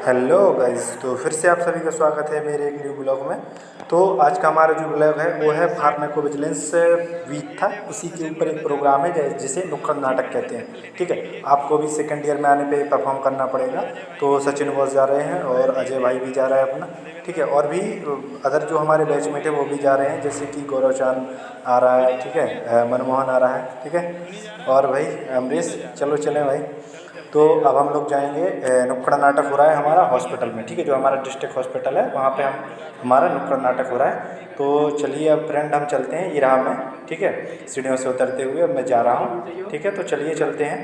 Hello guys, तो फिर से आप सभी का स्वागत है मेरे एक न्यू ब्लॉग में। तो आज का हमारा जो ब्लॉग है वो है फार्माकोविजिलेंस वीक था, उसी के ऊपर एक प्रोग्राम है जिसे नुक्कड़ नाटक कहते हैं। ठीक है, आपको भी सेकंड ईयर में आने पे परफॉर्म करना पड़ेगा। तो सचिन बॉस जा रहे हैं और अजय भाई भी जा रहा है अपना। ठीक है, और भी अदर जो हमारे बैचमेट है वो भी जा रहे हैं, जैसे कि गौरव चांद आ रहा है। ठीक है, मनमोहन आ रहा है। ठीक है, और भाई अमरीश, चलो चलें भाई। तो अब हम लोग जाएंगे, नुक्कड़ नाटक हो रहा है हमारा हॉस्पिटल में। ठीक है, जो हमारा डिस्ट्रिक्ट हॉस्पिटल है वहाँ पे हमारा नुक्कड़ नाटक हो रहा है। तो चलिए अब फ्रेंड हम चलते हैं, ये रहा मैं। ठीक है, सीढ़ियों से उतरते हुए अब मैं जा रहा हूँ। ठीक है, तो चलिए चलते हैं।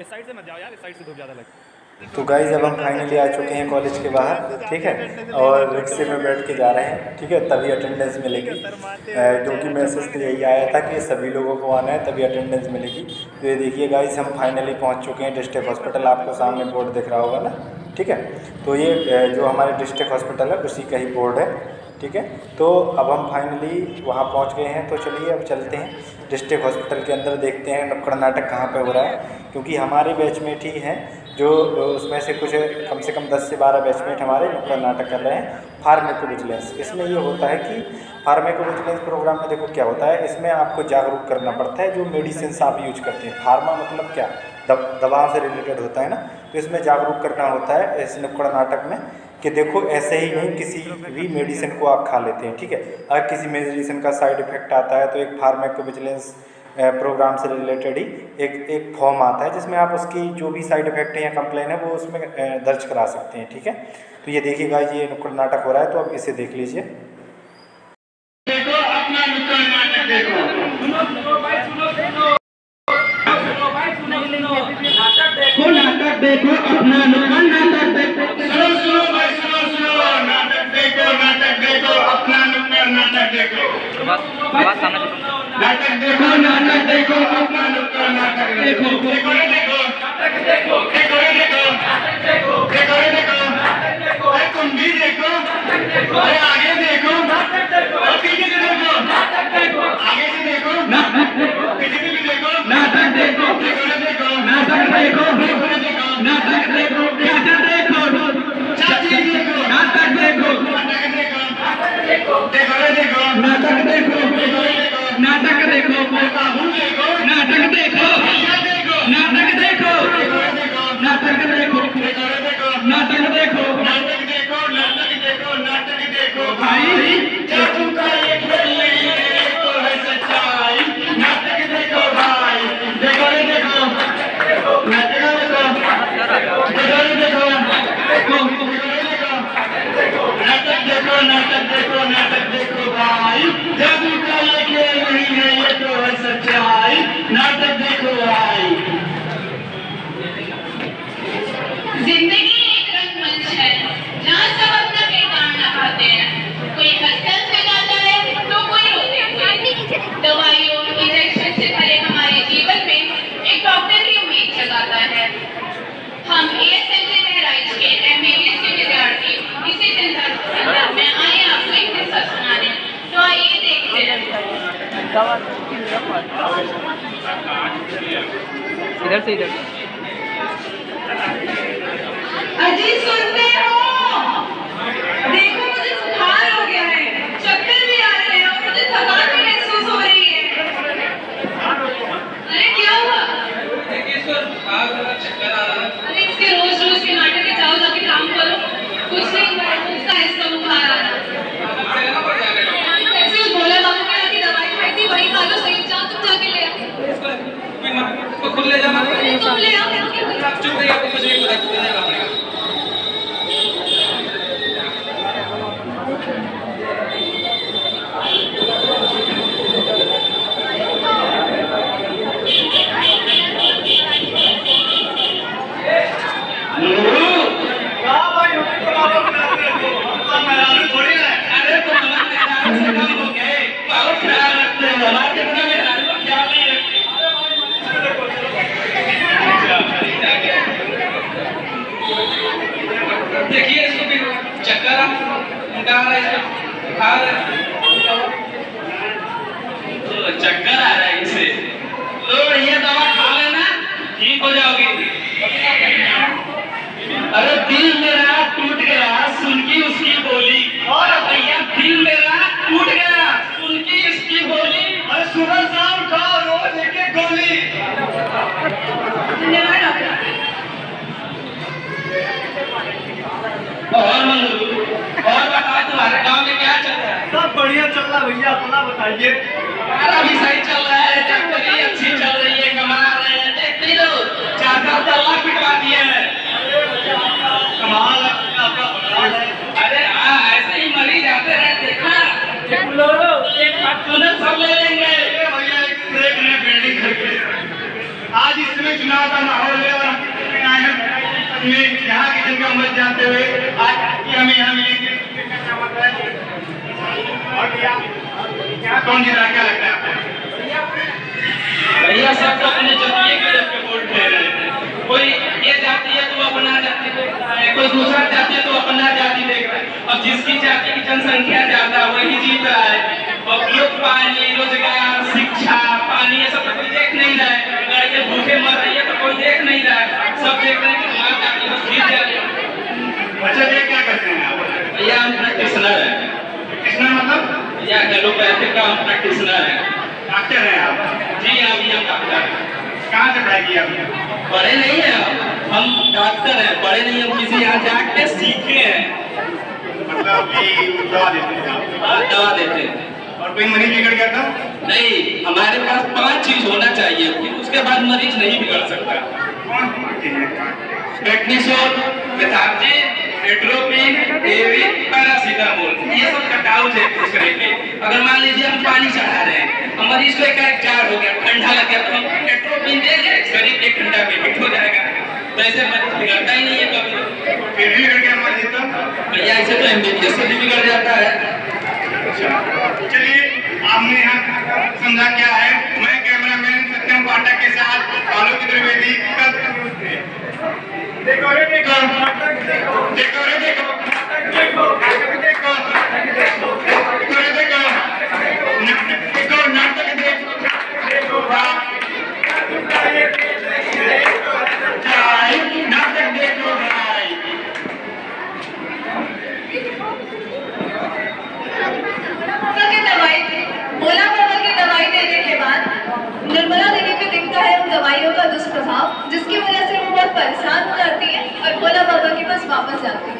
इस साइड से मत जाओ यार, इस साइड से धूप ज़्यादा लगती। तो गाइज अब हम फाइनली आ चुके हैं कॉलेज के बाहर। ठीक है, और रिक्शे में बैठ के जा रहे हैं। ठीक है, तभी अटेंडेंस मिलेगी, क्योंकि मैसेज तो यही आया था कि सभी लोगों को आना है तभी अटेंडेंस मिलेगी। तो ये देखिए गाइज, हम फाइनली पहुंच चुके हैं डिस्ट्रिक्ट हॉस्पिटल। आपको सामने बोर्ड दिख रहा होगा ना। ठीक है, तो ये जो हमारे डिस्ट्रिक्ट हॉस्पिटल है उसी का ही बोर्ड है। ठीक है, तो अब हम फाइनली वहाँ पहुँच गए हैं। तो चलिए अब चलते हैं डिस्ट्रिक्ट हॉस्पिटल के अंदर, देखते हैं नुक्कड़ नाटक कहाँ पे हो रहा है। क्योंकि हमारे बैचमेट ही हैं जो उसमें से कुछ कम से कम 10 से 12 बैचमेट हमारे नुक्कड़ नाटक कर रहे हैं फार्माकोविजिलेंस। इसमें ये होता है कि फार्माकोविजिलेंस प्रोग्राम में देखो क्या होता है, इसमें आपको जागरूक करना पड़ता है जो मेडिसिन आप यूज करते हैं। फार्मा मतलब क्या, दवाओं से रिलेटेड होता है ना। तो इसमें जागरूक करना होता है इस नुक्कड़ नाटक में कि देखो ऐसे ही नहीं किसी भी मेडिसिन को आप खा लेते हैं। ठीक है, अगर किसी मेडिसिन का साइड इफेक्ट आता है तो एक फार्माकोविजिलेंस प्रोग्राम से रिलेटेड ही एक फॉर्म आता है जिसमें आप उसकी जो भी साइड इफेक्ट है या कंप्लेन है वो उसमें दर्ज करा सकते हैं। ठीक है, तो ये देखिएगा, ये नुक्कड़ नाटक हो रहा है, तो आप इसे देख लीजिए। देखो अपना नुक्कड़ नाटक देखो। नाटक देखो अपना नुक्कड़ नाटक देखो। सुनो भाई, सुनो नाटक देखो, नाटक देखो अपना नुक्कड़ नाटक देखो। नाटक देखो, नाटक देखो अपना नुक्कड़ नाटक देखो। देखो रे देखो, नाटक देखो, देखो रे देखो, नाटक देखो, देखो रे देखो, नाटक देखो। अरे तुम भी देखो, नाटक देखो। अरे आगे देखो, नाटक देखो। और पीछे से देखो, नाटक देखो। आगे से देखो, नाटक देखो। पीछे से भी देखो, नाटक देखो। देखो रे देखो, नाटक देखो, देखो रे देखो, नाटक देखो, नाटक देखो। चाची देखो, नाटक देखो, नाटक देखो, नाटक देखो। देखो रे देखो, नाटक देखो, देखो रे देखो, नाटक देखो। बाबू देखो, नाटक देखो, नाटक देखो, देखो रे देखो, नाटक देखो, देखो रे देखो, नाटक देखो, नाटक देखो, नाटक देखो, नाटक देखो। भाई जादू का ये खेल नहीं है, ये तो है सच्चाई। नाटक देखो भाई, देखो रे देखो, नाटक देखो, देखो रे देखो, नाटक देखो, नाटक देखो, नाटक देखो भाई। जादू का ये खेल नहीं है, ये तो है सच्चाई। नाटक देखो भाई। जिंदगी एक रंगमंच है जहाँ सब अपना किरदार निभाते हैं। कोई हंसकर से गाता है तो कोई रोते हुए। दवाइयों इंजेक्शन से भरे हमारे जीवन में एक डॉक्टर की उम्मीद जगाता है। हम ASMC बहराइच के MBBS के विद्यार्थी इसी संदर्भ में आए आपको एक किस्सा सुनाने। तो आइए देखते हैं। इधर से इधर। अजी सुनते हो? देखो मुझे बुखार हो गया है, चक्कर भी आ रहे हैं और मुझे थकान भी महसूस हो रही है। अरे क्या हुआ? अरे इसके रोज रोज के नाटक के जाओ, जाके काम करो। कुछ नहीं हुआ है, उसका ऐसा बुखार आ रहा है। ऐसे बोला बाबू ने आके दवाई खाई थी, वही खा लो, सही जाओ तुम जाके ले आओ। खुद ले जाना। अरे तुम ले आओ, चुप रहिए, आपको कुछ नहीं पता। देखिए इसको भी चक्कर आ रहा है, इसको बुखार है। चक्कर आ रहा है इसे। लो ये दवा खा लेना, ठीक हो जाओगी। अरे दिल मेरा टूट गया सुन की उसकी बोली, और भैया दिल मेरा टूट गया सुन की इसकी बोली। अरे सुबह शाम खाओ रोज एक एक गोली। धन्यवाद डॉक्टर। और मंगरू, और बताओ तुम्हारे गांव में क्या चल रहा है? सब बढ़िया चल रहा भैया, अपना बताइए। हमारा भी सही चल रहा है, डॉक्टरी अच्छी चल रही है, कमा रहे हैं। देखते लो 4-4 लाख पिटवा दिए हैं। कमाल है आपका, कमाल है। अरे हाँ, ऐसे ही मरीज आते हैं, देखा एक फॉर्च्यूनर सब ले लेंगे। भैया एक देख रहे बिल्डिंग खड़ी। आज इसमें चुनाव का माहौल है और हम आए हैं यहाँ की जनता मत जानते हुए आज हमें यहाँ मिलेंगे। और क्या कौन जीत रहा, क्या लगता है आपको? भैया सब तो अपने जातीय के लोग के वोट दे रहे हैं। कोई ये जाति है तो अपना जाति देख रहा है, कोई दूसरा जाति है तो अपना जाति देख रहा है। अब जिसकी जाति की जनसंख्या ज्यादा वही जीत रहा है। अब लोग पानी, रोजगार, शिक्षा, पानी ये सब तो कोई देख नहीं रहा है। अगर ये भूखे मर रही है तो कोई देख नहीं रहा है। सब देख रहे हैं कि हमारा जाति बस जीत जाएगी। अच्छा ये क्या करते हैं आप? भैया हम प्रैक्टिशनर है। किसने मतलब? भैया एलोपैथिक का हम प्रैक्टिशनर है। डॉक्टर हैं आप? जी हाँ भैया डॉक्टर है। कहाँ से पढ़ाई की आपने? पढ़े नहीं है हम डॉक्टर हैं, पढ़े नहीं, हम किसी यहाँ जाके सीखे हैं। मतलब कि दवा देते हैं आप? दवा देते हैं। और कोई मरीज बिगड़ गया था? नहीं, हमारे पास 5 चीज होना चाहिए, फिर उसके बाद मरीज नहीं बिगड़ सकता। कौन सी चीज़ है? प्रेडनिसोल, मेथार्जिन, एट्रोपिन, एविन, पैरासीटामोल, ये सब कटाउज है एक दूसरे के। अगर मान लीजिए हम पानी चढ़ा रहे हैं, हम मरीज को एक जार हो गया, ठंडा लग गया, तो हम एट्रोपिन दे दें, शरीर 1 घंटा में फिट हो जाएगा। तो ऐसे मरीज बिगड़ता ही नहीं है कभी। फिर भी बिगड़ गया मरीज तो? भैया ऐसे तो एमबीबीएस से भी बिगड़ जाता है। चलिए आपने यहाँ समझा क्या है। मैं कैमरामैन सत्यम पाठक के साथ आलोक त्रिवेदी। देखो रे देखो, देखो रे देखो, देखो देखो, देखो रे देखो, देखो नाटक देखो, देखो भाई नाटक देखो भाई। भोला बाबा की दवाई देने के बाद निर्मला देवी को दिखता है उन दवाइयों का दुष्प्रभाव, जिसकी वजह से वो बहुत परेशान हो जाती है और भोला बाबा के पास वापस जाती है।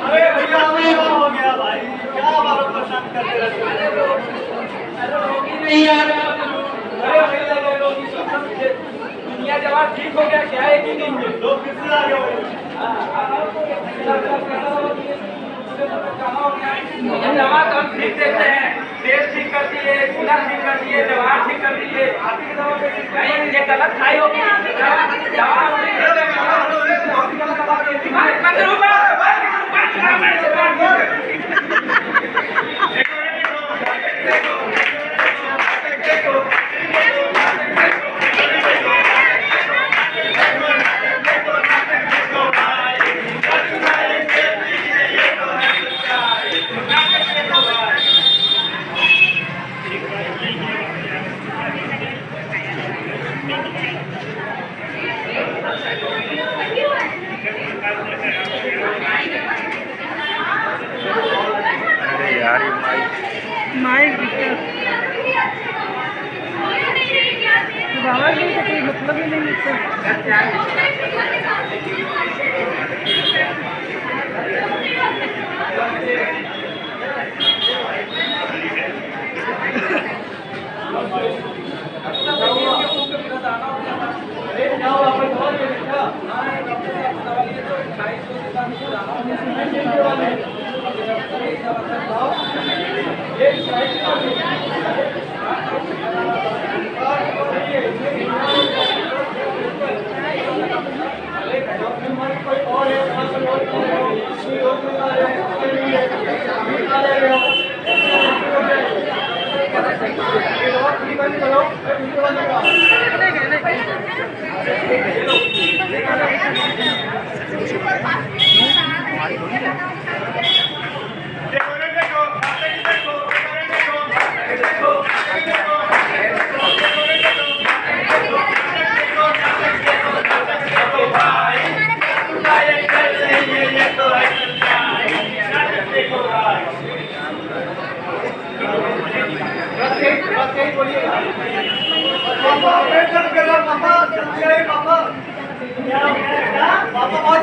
अरे भैया हो गया भाई, क्या बार परेशान करते रहते हो? नहीं यार, अरे भैया लोग दुनिया जवाब ठीक हो गया क्या है कि नहीं? लोग फिर से आ गए। दवा तो हम ठीक देते हैं, पेट ठीक करती है, गला ठीक करती है, जवाब ठीक करती है। आपकी दवा नहीं, ये गलत खाई होगी। माइक बाबा की तो कोई मतलब ही नहीं नहीं।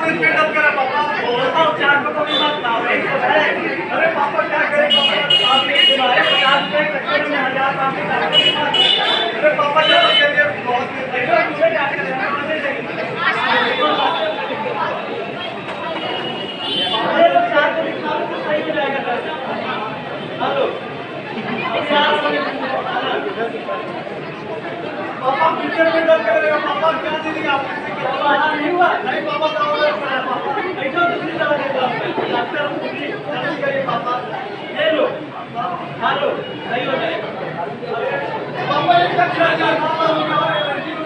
स्पीड अप करा पापा, बोलता हूँ 4 को भी मत लाओ, अरे पापा क्या करें, आपने तुम्हारे 50 रुपए कच्चे में 1000 आपके अरे पापा चलो चलिए, बहुत मुझे क्या करें, अरे लोग 4 को दिखा तो सही हो जाएगा। हेलो पापा पिक्चर में डर करेगा, पापा क्या दीदी आप नहीं हुआ, नहीं पापा का ऑर्डर करा पापा, नहीं तो दूसरी दवा देता हूं डॉक्टर जल्दी करिए पापा, ये लो हेलो सही हो जाएगा पापा, एक अच्छा क्या पापा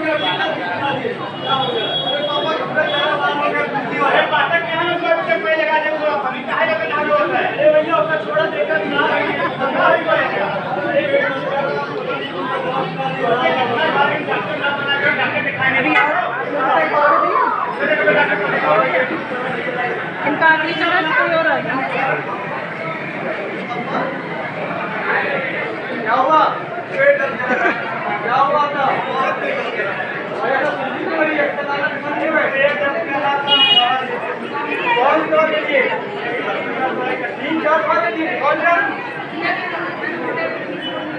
क्या हो गया, अरे पापा पूरा सारा बाल हो गया, अरे पापा क्या ना उसके पे लगा दे पूरा पानी काहे लगा डाल हो रहा है, अरे भैया उसका छोड़ा देकर ना सरकारी पड़ेगा, अरे इनका आखिरी चरण कोई और है क्या हुआ क्या हुआ था,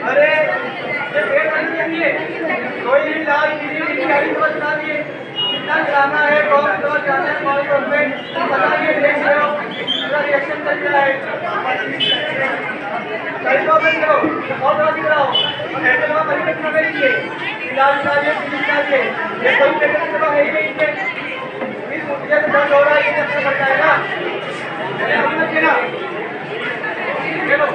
अरे कोई इलाज गाड़ी को बता दिए, कितना जाना है, कौन कौन जाना है, कौन कौन में बता दिए, देख रहे हो पूरा रिएक्शन चल रहा है, कई को बंद करो और बात कराओ, ऐसे लोग परिवेश में बैठिए, इलाज चाहिए, ये कोई पेशेंट को है ही नहीं है, फिर मुझे दर्द हो रहा है, ये अपना बताएगा, अरे हम ना चला चलो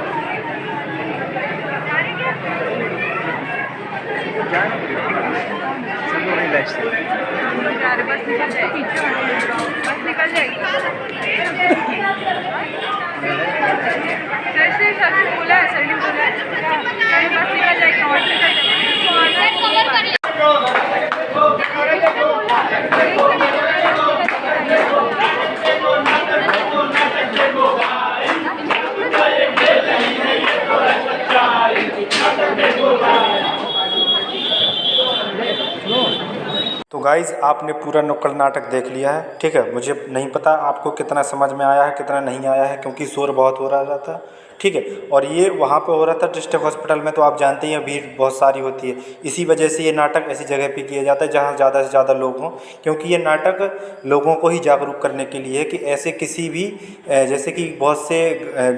बस निकल जाएगी, बस निकल जाएगी, जैसे सर ने बोला है, सर ने बोला है बस निकल जाएगी और निकल जाएगी। तो गाइज़ आपने पूरा नुक्कड़ नाटक देख लिया है, ठीक है। मुझे नहीं पता आपको कितना समझ में आया है कितना नहीं आया है, क्योंकि शोर बहुत हो रहा था, ठीक है। और ये वहाँ पे हो रहा था डिस्ट्रिक्ट हॉस्पिटल में, तो आप जानते ही हैं भीड़ बहुत सारी होती है, इसी वजह से ये नाटक ऐसी जगह पे किया जाता है जहाँ ज़्यादा से ज़्यादा लोग हों, क्योंकि ये नाटक लोगों को ही जागरूक करने के लिए है कि ऐसे किसी भी जैसे कि बहुत से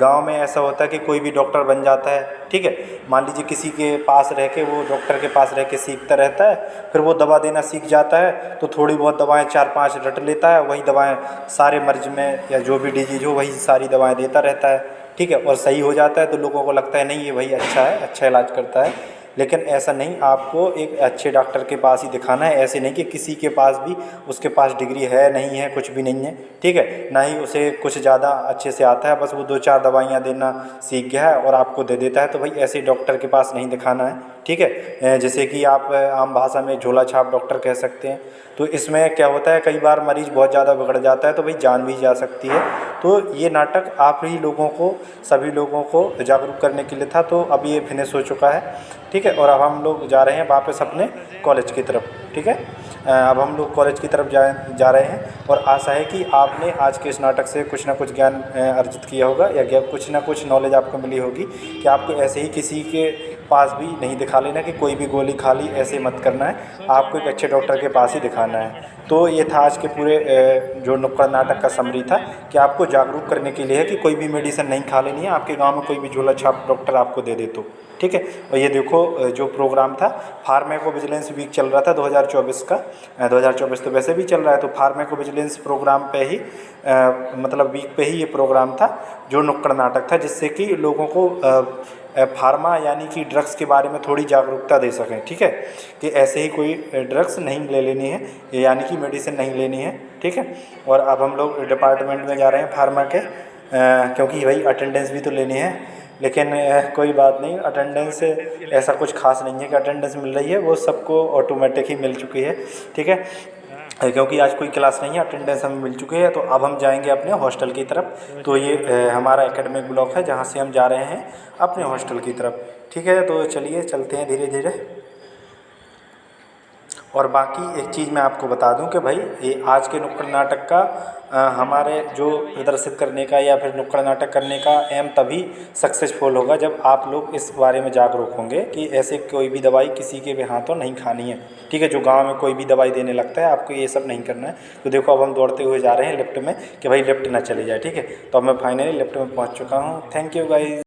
गाँव में ऐसा होता है कि कोई भी डॉक्टर बन जाता है, ठीक है। मान लीजिए किसी के पास रह के वो डॉक्टर के पास रह के सीखता रहता है, फिर वो दवा देना सीख जाता है, तो थोड़ी बहुत दवाएँ 4-5 रट लेता है, वही दवाएँ सारे मर्ज में या जो भी डिजीज हो वही सारी दवाएँ देता रहता है, ठीक है। और सही हो जाता है तो लोगों को लगता है नहीं ये भाई अच्छा है, अच्छा इलाज करता है, लेकिन ऐसा नहीं, आपको एक अच्छे डॉक्टर के पास ही दिखाना है। ऐसे नहीं कि किसी के पास भी उसके पास डिग्री है नहीं है, कुछ भी नहीं है, ठीक है, ना ही उसे कुछ ज़्यादा अच्छे से आता है, बस वो 2-4 दवाइयाँ देना सीख गया है और आपको दे देता है, तो भाई ऐसे डॉक्टर के पास नहीं दिखाना है, ठीक है। जैसे कि आप आम भाषा में झोला छाप डॉक्टर कह सकते हैं। तो इसमें क्या होता है, कई बार मरीज़ बहुत ज़्यादा बिगड़ जाता है तो भाई जान भी जा सकती है। तो ये नाटक आप ही लोगों को, सभी लोगों को जागरूक करने के लिए था। तो अब ये फिनिश हो चुका है, ठीक है। और अब हम लोग जा रहे हैं वापस अपने कॉलेज की तरफ, ठीक है। अब हम लोग कॉलेज की तरफ जा रहे हैं और आशा है कि आपने आज के इस नाटक से कुछ ना कुछ ज्ञान अर्जित किया होगा या कुछ ना कुछ नॉलेज आपको मिली होगी कि आपको ऐसे ही किसी के पास भी नहीं दिखा लेना कि कोई भी गोली खा ली, ऐसे मत करना है, आपको एक अच्छे डॉक्टर के पास ही दिखाना है। तो ये था आज के पूरे जो नुक्कड़ नाटक का समरी था कि आपको जागरूक करने के लिए है कि कोई भी मेडिसिन नहीं खा लेनी है, आपके गांव में कोई भी झोला छाप डॉक्टर आपको दे दे तो, ठीक है। और ये देखो जो प्रोग्राम था, फार्मेको विजिलेंस वीक चल रहा था 2024 का, 2024 तो वैसे भी चल रहा है, तो फार्मेको विजिलेंस प्रोग्राम पे ही मतलब वीक पे ही ये प्रोग्राम था जो नुक्कड़ नाटक था, जिससे कि लोगों को फार्मा यानी कि ड्रग्स के बारे में थोड़ी जागरूकता दे सकें, ठीक है, कि ऐसे ही कोई ड्रग्स नहीं ले लेनी है, यानी कि मेडिसिन नहीं लेनी है, ठीक है। और अब हम लोग डिपार्टमेंट में जा रहे हैं फार्मा के, क्योंकि भाई अटेंडेंस भी तो लेनी है, लेकिन कोई बात नहीं, अटेंडेंस ऐसा कुछ खास नहीं है कि अटेंडेंस मिल रही है, वो सबको ऑटोमेटिक ही मिल चुकी है, ठीक है, क्योंकि आज कोई क्लास नहीं है, अटेंडेंस हमें मिल चुकी है। तो अब हम जाएंगे अपने हॉस्टल की तरफ। तो ये हमारा एकेडमिक ब्लॉक है जहाँ से हम जा रहे हैं अपने हॉस्टल की तरफ, ठीक है। तो चलिए चलते हैं धीरे धीरे। और बाकी एक चीज़ मैं आपको बता दूं कि भाई ये आज के नुक्कड़ नाटक का हमारे जो प्रदर्शित करने का या फिर नुक्कड़ नाटक करने का एम तभी सक्सेसफुल होगा जब आप लोग इस बारे में जागरूक होंगे कि ऐसे कोई भी दवाई किसी के भी हाथों नहीं खानी है, ठीक है। जो गांव में कोई भी दवाई देने लगता है आपको ये सब नहीं करना है। तो देखो अब हम दौड़ते हुए जा रहे हैं लिफ्ट में कि भाई लिफ्ट ना चली जाए, ठीक है। तो अब मैं फाइनली लिफ्ट में पहुँच चुका हूँ। Thank you guys.